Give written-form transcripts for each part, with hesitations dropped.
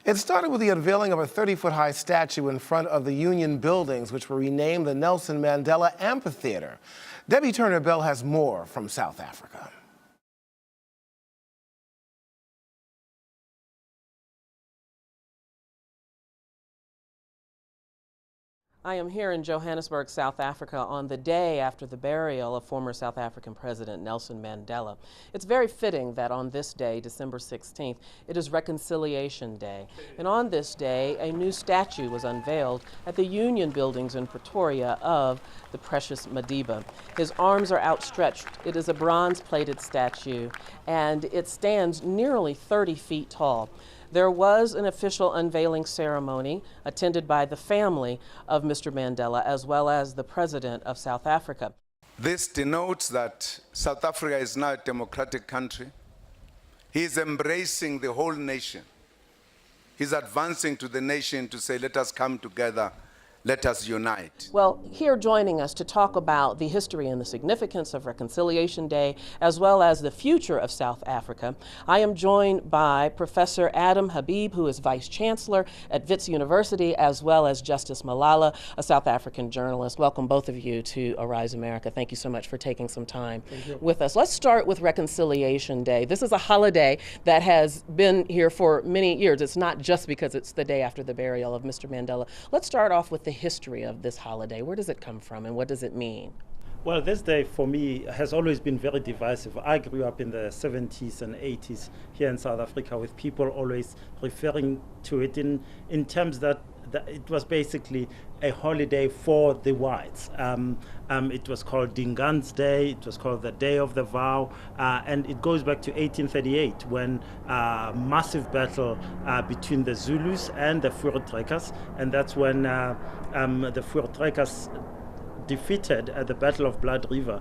It started with the unveiling of a 30-foot-high statue in front of the Union buildings, which were renamed the Nelson Mandela Ampitheatre. Debbye Turner Bell has more from South Africa. I am here in Johannesburg, South Africa, on the day after the burial of former South African President Nelson Mandela. It's very fitting that on this day, December 16th, it is Reconciliation Day. And on this day, a new statue was unveiled at the Union buildings in Pretoria of the precious Madiba. His arms are outstretched. It is a bronze-plated statue, and it stands nearly 30 feet tall. There was an official unveiling ceremony attended by the family of Mr. Mandela as well as the President of South Africa. This denotes that South Africa is now a democratic country. He is embracing the whole nation. He's advancing to the nation to say, let us come together. Let us unite. Well, here joining us to talk about the history and the significance of Reconciliation Day, as well as the future of South Africa, I am joined by Professor Adam Habib, who is Vice Chancellor at Wits University, as well as Justice Malala, a South African journalist. Welcome both of you to Arise America. Thank you so much for taking some time with us. Let's start with Reconciliation Day. This is a holiday that has been here for many years. It's not just because it's the day after the burial of Mr. Mandela. Let's start off with the history of this holiday. Where does it come from and what does it mean? Well, this day for me has always been very divisive. I grew up in the 70s and 80s here in South Africa with people always referring to it in terms that it was basically a holiday for the whites. It was called Dingaan's Day, it was called the Day of the Vow, and it goes back to 1838 when a massive battle between the Zulus and the Voortrekkers, and that's when the Voortrekkers defeated at the Battle of Blood River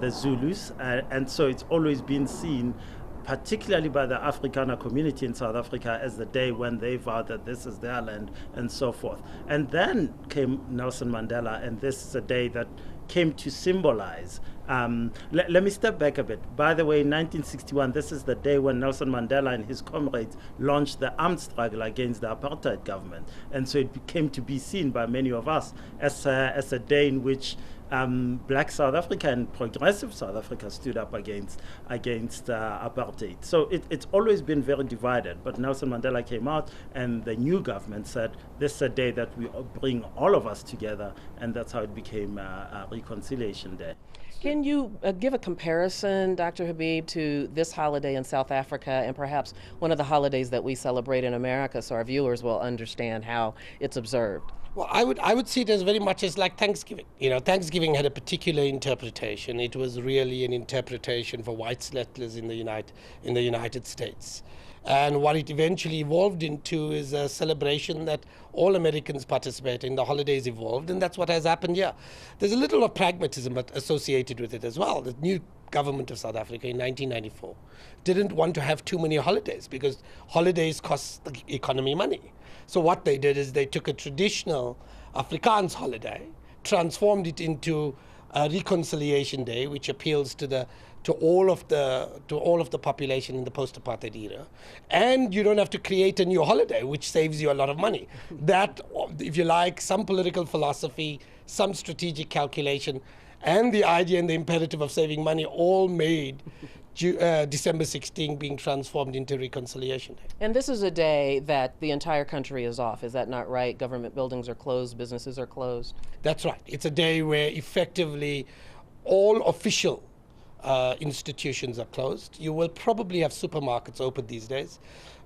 the Zulus, and so it's always been seen, particularly by the Afrikaner community in South Africa, as the day when they vowed that this is their land and so forth. And then came Nelson Mandela, and this is a day that came to symbolize. Let me step back a bit. By the way, in 1961, this is the day when Nelson Mandela and his comrades launched the armed struggle against the apartheid government. And so it came to be seen by many of us as a day in which black South Africa and progressive South Africa stood up against apartheid. So it's always been very divided. But Nelson Mandela came out and the new government said, this is a day that we bring all of us together, and that's how it became Reconciliation Day. Can you give a comparison, Dr. Habib, to this holiday in South Africa and perhaps one of the holidays that we celebrate in America so our viewers will understand how it's observed? Well, I would see it as very much as like Thanksgiving. You know, Thanksgiving had a particular interpretation. It was really an interpretation for white settlers in the United States. And what it eventually evolved into is a celebration that all Americans participate in. The holidays evolved, and that's what has happened here. There's a little of pragmatism associated with it as well. The new government of South Africa in 1994 didn't want to have too many holidays because holidays cost the economy money. So what they did is they took a traditional Afrikaans holiday, transformed it into a Reconciliation Day, which appeals to all of the population in the post-apartheid era, and you don't have to create a new holiday, which saves you a lot of money. That, if you like, some political philosophy, some strategic calculation, and the idea and the imperative of saving money all made December 16 being transformed into Reconciliation Day. And this is a day that the entire country is off, is that not right? Government buildings are closed, businesses are closed. That's right. It's a day where effectively all official institutions are closed. You will probably have supermarkets open these days.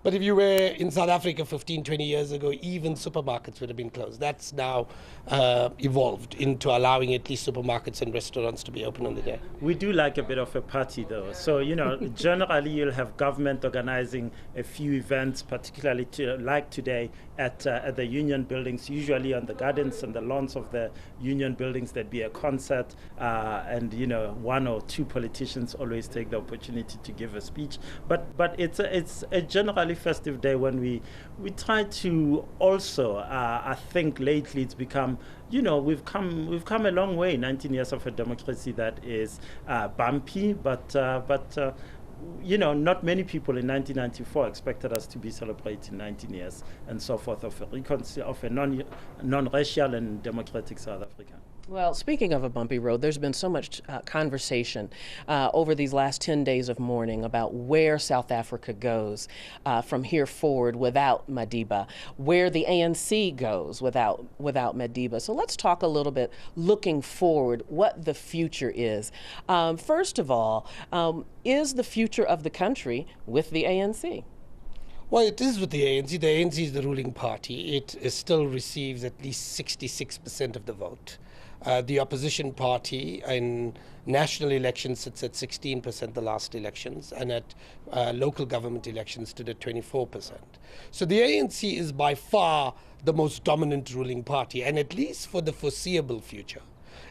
But if you were in South Africa 15, 20 years ago, even supermarkets would have been closed. That's now evolved into allowing at least supermarkets and restaurants to be open on the day. We do like a bit of a party, though. So, you know, generally you'll have government organizing a few events, particularly like today at the Union buildings, usually on the gardens and the lawns of the Union buildings. There'd be a concert, and, you know, one or two politicians always take the opportunity to give a speech. But it's a generally festive day when we try to also, I think lately it's become, you know, we've come a long way. 19 years of a democracy that is bumpy, but not many people in 1994 expected us to be celebrating 19 years and so forth of a non-racial and democratic South Africa. Well, speaking of a bumpy road, there's been so much conversation over these last 10 days of mourning about where South Africa goes from here forward without Madiba, where the ANC goes without Madiba. So let's talk a little bit looking forward, what the future is. First of all, is the future of the country with the ANC? Well, it is with the ANC. The ANC is the ruling party. It still receives at least 66% of the vote. The opposition party in national elections sits at 16% the last elections, and at local government elections stood at 24%. So the ANC is by far the most dominant ruling party, and at least for the foreseeable future,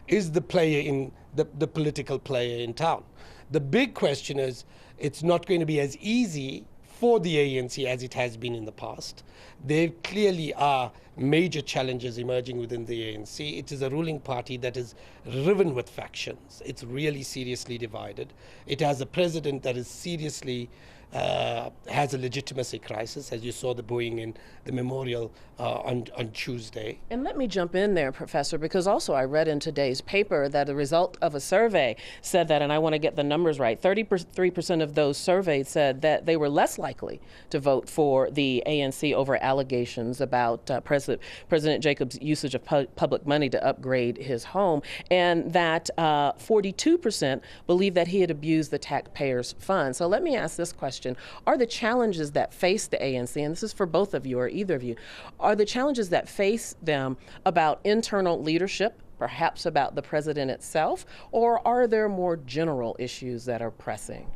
is the player in the political player in town. The big question is, it's not going to be as easy for the ANC as it has been in the past. There clearly are major challenges emerging within the ANC. It is a ruling party that is riven with factions. It's really seriously divided. It has a president that is seriously has a legitimacy crisis, as you saw the booing in the memorial on Tuesday. And let me jump in there, Professor, because also I read in today's paper that the result of a survey said that, and I want to get the numbers right, 33% of those surveyed said that they were less likely to vote for the ANC over allegations about President Jacob's usage of public money to upgrade his home, and that 42% believe that he had abused the taxpayers' funds. So let me ask this question. Are the challenges that face the ANC, and this is for both of you or either of you, are the challenges that face them about internal leadership, perhaps about the president itself, or are there more general issues that are pressing?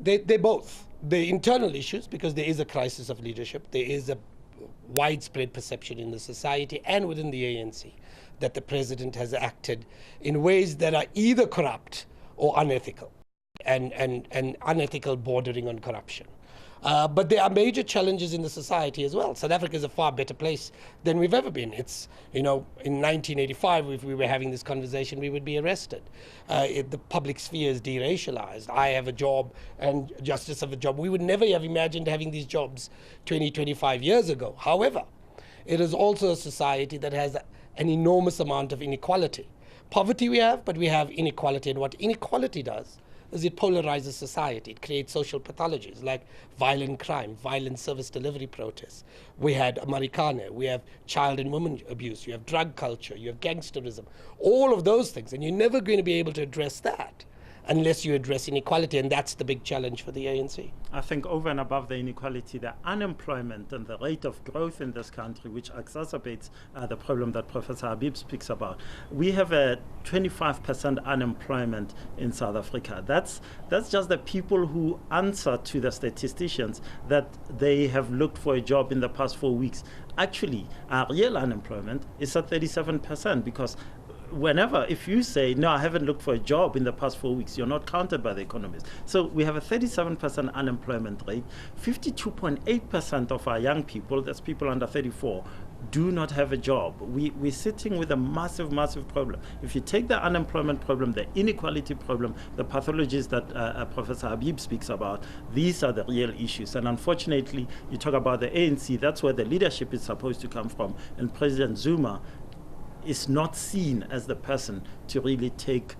They both. The internal issues, because there is a crisis of leadership, there is a widespread perception in the society and within the ANC that the president has acted in ways that are either corrupt or unethical. And unethical bordering on corruption. But there are major challenges in the society as well. South Africa is a far better place than we've ever been. It's, in 1985, if we were having this conversation, we would be arrested. The public sphere is deracialized. I have a job and Justice have a job. We would never have imagined having these jobs 20, 25 years ago. However, it is also a society that has an enormous amount of inequality. Poverty we have, but we have inequality. And what inequality does is it polarizes society. It creates social pathologies like violent crime, violent service delivery protests. We had Americana, we have child and women abuse, you have drug culture, you have gangsterism, all of those things. And you're never going to be able to address that unless you address inequality, and that's the big challenge for the ANC. I think over and above the inequality, the unemployment and the rate of growth in this country, which exacerbates the problem that Professor Habib speaks about. We have a 25% unemployment in South Africa. That's just the people who answer to the statisticians that they have looked for a job in the past 4 weeks. Actually, our real unemployment is at 37%, because if you say, no, I haven't looked for a job in the past 4 weeks, you're not counted by the economists. So we have a 37% unemployment rate. 52.8% of our young people, that's people under 34, do not have a job. We're sitting with a massive, massive problem. If you take the unemployment problem, the inequality problem, the pathologies that Professor Habib speaks about, these are the real issues. And unfortunately, you talk about the ANC, that's where the leadership is supposed to come from. And President Zuma is not seen as the person to really take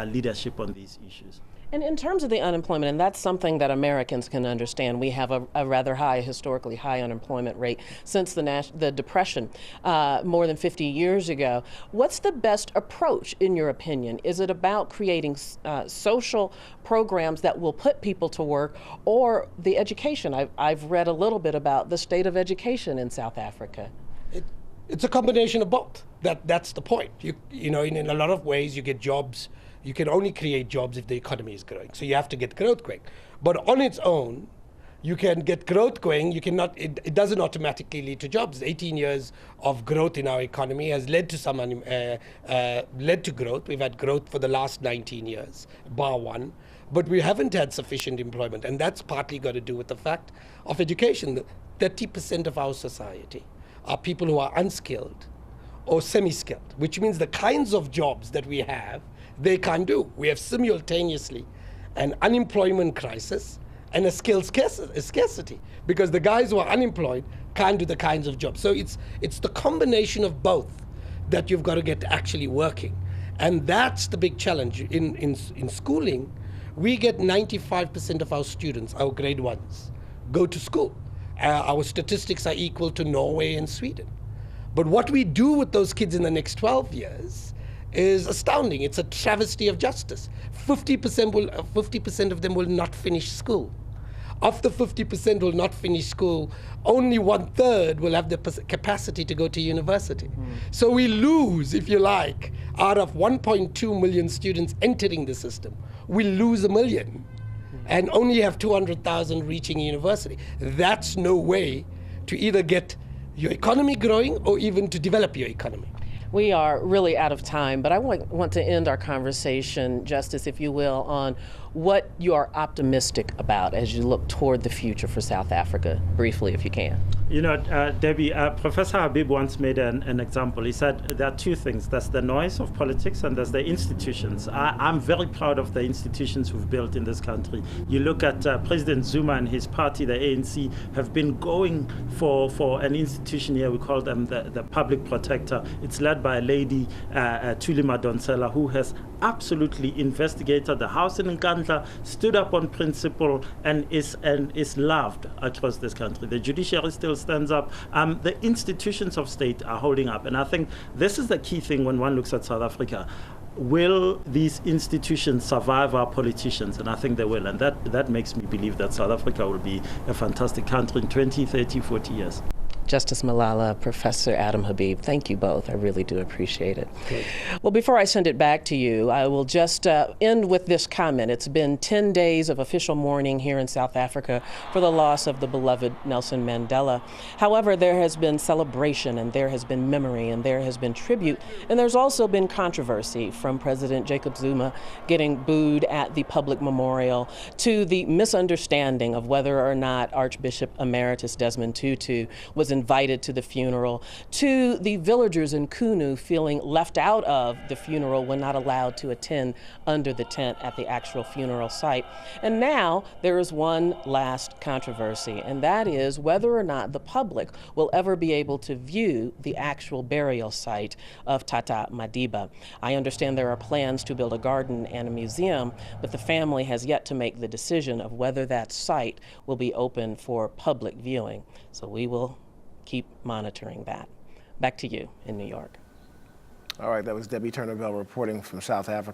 leadership on these issues. And in terms of the unemployment, and that's something that Americans can understand, we have a rather high, historically high unemployment rate since the Depression more than 50 years ago. What's the best approach, in your opinion? Is it about creating social programs that will put people to work, or the education? I've read a little bit about the state of education in South Africa. It's a combination of both. That's the point. In a lot of ways, you get jobs. You can only create jobs if the economy is growing. So you have to get growth going. But on its own, you can get growth going. You cannot. It doesn't automatically lead to jobs. 18 years of growth in our economy has led to growth. We've had growth for the last 19 years, bar one. But we haven't had sufficient employment, and that's partly got to do with the fact of education. 30% of our society are people who are unskilled or semi-skilled, which means the kinds of jobs that we have, they can't do. We have simultaneously an unemployment crisis, and a skill scarcity, because the guys who are unemployed can't do the kinds of jobs. So it's the combination of both that you've got to get actually working. And that's the big challenge. In schooling, we get 95% of our students, our grade ones, go to school. Our statistics are equal to Norway and Sweden. But what we do with those kids in the next 12 years is astounding. It's a travesty of justice. 50% of them will not finish school. Of the 50% will not finish school, only 1/3 will have the capacity to go to university. So we lose, if you like, out of 1.2 million students entering the system, we lose 1 million and only have 200,000 reaching university. That's no way to either get your economy growing or even to develop your economy. We are really out of time, but I want to end our conversation, Justice, if you will, on what you are optimistic about as you look toward the future for South Africa, briefly, if you can. You know, Debbie, Professor Habib once made an example. He said there are two things. There's the noise of politics and there's the institutions. I'm very proud of the institutions we've built in this country. You look at President Zuma and his party, the ANC, have been going for an institution here. We call them the Public Protector. It's led by a lady, Thuli Madonsela, who has absolutely investigated the house in Nkandla, stood up on principle, and is loved across this country. The judiciary still stands up. The institutions of state are holding up. And I think this is the key thing when one looks at South Africa. Will these institutions survive our politicians? And I think they will. And that makes me believe that South Africa will be a fantastic country in 20, 30, 40 years. Justice Malala, Professor Adam Habib, thank you both. I really do appreciate it. Okay. Well, before I send it back to you, I will just end with this comment. It's been 10 days of official mourning here in South Africa for the loss of the beloved Nelson Mandela. However, there has been celebration, and there has been memory, and there has been tribute, and there's also been controversy, from President Jacob Zuma getting booed at the public memorial to the misunderstanding of whether or not Archbishop Emeritus Desmond Tutu was invited to the funeral, to the villagers in Kunu feeling left out of the funeral when not allowed to attend under the tent at the actual funeral site. And now there is one last controversy, and that is whether or not the public will ever be able to view the actual burial site of Tata Madiba. I understand there are plans to build a garden and a museum, but the family has yet to make the decision of whether that site will be open for public viewing. So we will keep monitoring that. Back to you in New York. All right, that was Debbye Turner Bell reporting from South Africa.